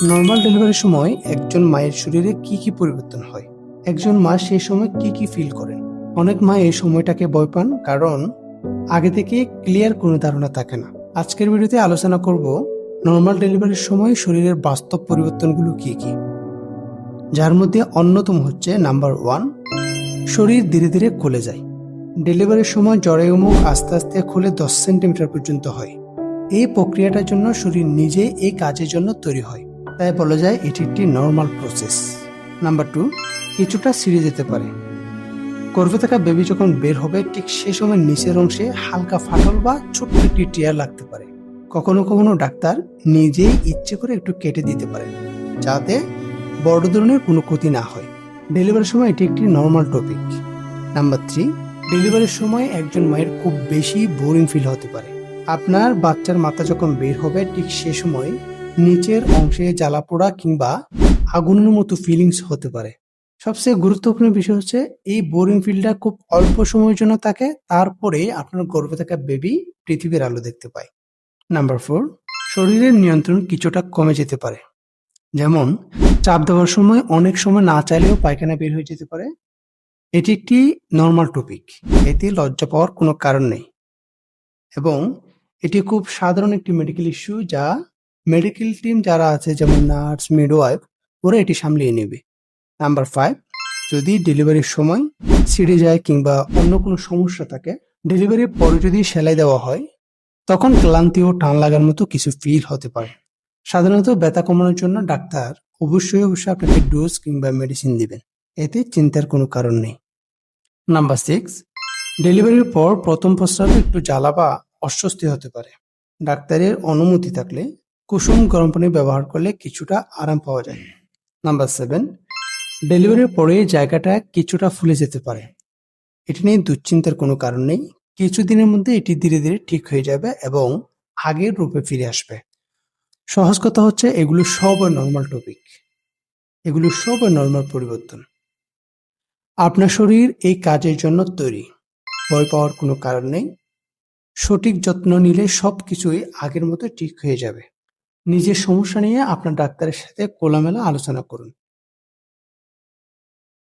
Normal ডেলিভারির সময় একজন মায়ের শরীরে কি কি পরিবর্তন হয়, একজন মা সেই সময় কি কি ফিল করেন। অনেক মা এই সময়টাকে ভয় পান, কারণ আগে থেকে ক্লিয়ার কোনো ধারণা থাকে না। আজকের ভিডিওতে আলোচনা করব নর্মাল ডেলিভারির সময় শরীরের বাস্তব পরিবর্তনগুলো কি কি, যার মধ্যে অন্যতম হচ্ছে নাম্বার 1, শরীর ধীরে ধীরে খুলে যায়। ডেলিভারির সময় জরায়ু মুখ আস্তে আস্তে খুলে 10 সেন্টিমিটার পর্যন্ত হয়। এই প্রক্রিয়াটার জন্য শরীর নিজে এই কাজের জন্য তৈরি হয়, তাই বলা যায় এটি একটি নর্মাল প্রসেস। নাম্বার 2, কিছুটা ছিঁড়ে যেতে পারে। গর্ভে থাকা বেবি যখন বের হবে ঠিক সে সময় নিচের অংশে হালকা ফাটল বা ছোট্ট একটি টিয়ার লাগতে পারে। কখনো কখনো ডাক্তার নিজেই ইচ্ছে করে একটু কেটে দিতে পারে, যাতে বড় ধরনের কোনো ক্ষতি না হয়। ডেলিভারির সময় এটি একটি নর্মাল টপিক। নাম্বার 3, ডেলিভারির সময় একজন মায়ের খুব বেশি বোরিং ফিল হতে পারে। আপনার বাচ্চার মাথা যখন বের হবে ঠিক সে সময় নিচের অংশে জ্বালা পোড়া কিংবা আগুনের মতো ফিলিংস হতে পারে। সবচেয়ে গুরুত্বপূর্ণ বিষয় হচ্ছে এই বোরিং ফিলটা খুব অল্প সময়ের জন্য থাকে, তারপরে আপনার গর্ভে থাকা বেবি পৃথিবীর আলো দেখতে পায়। নাম্বার 4, শরীরের নিয়ন্ত্রণ কিছুটা কমে যেতে পারে। যেমন চাপ দেওয়ার সময় অনেক সময় না চাইলেও পায়খানা বের হয়ে যেতে পারে। এটি একটি নর্মাল টপিক, এতে লজ্জা পাওয়ার কোনো কারণ নেই এবং এটি খুব সাধারণ একটি মেডিকেল ইস্যু, যা মেডিকেল টিম যারা আছে যেমন নার্স, মিডওয়াইফ, ওরা এটি সামলিয়ে নেবে। নাম্বার 5, যদি ডেলিভারির সময় ছিঁড়ে যায় কিংবা অন্য কোনো সমস্যা থাকে, ডেলিভারির পরে যদি সেলাই দেওয়া হয় তখন ক্লান্তি ও টান লাগার মতো কিছু ফিল হতে পারে। সাধারণত ব্যথা কমানোর জন্য ডাক্তার অবশ্যই আপনাকে ডোজ কিংবা মেডিসিন দিবেন, এতে চিন্তার কোনো কারণ নেই। নাম্বার 6, ডেলিভারির পর প্রথম প্রস্রাবে একটু জ্বালা বা অস্বস্তি হতে পারে। ডাক্তারের অনুমতি থাকলে কুসুম গরম পানি ব্যবহার করলে কিছুটা আরাম পাওয়া যায়। নাম্বার 7, ডেলিভারির পরে জায়গাটা কিছুটা ফুলে যেতে পারে। এটি নিয়ে দুশ্চিন্তার কোনো কারণ নেই, কিছুদিনের মধ্যে এটি ধীরে ধীরে ঠিক হয়ে যাবে এবং আগের রূপে ফিরে আসবে। সহজ কথা হচ্ছে এগুলো সবই নর্মাল টপিক, এগুলো সবই নর্মাল পরিবর্তন। আপনার শরীর এই কাজের জন্য তৈরি, ভয় পাওয়ার কোনো কারণ নেই। সঠিক যত্ন নিলে সবকিছুই আগের মতো ঠিক হয়ে যাবে। নিজের সমস্যা নিয়ে আপনার ডাক্তারের সাথে খোলামেলা আলোচনা করুন।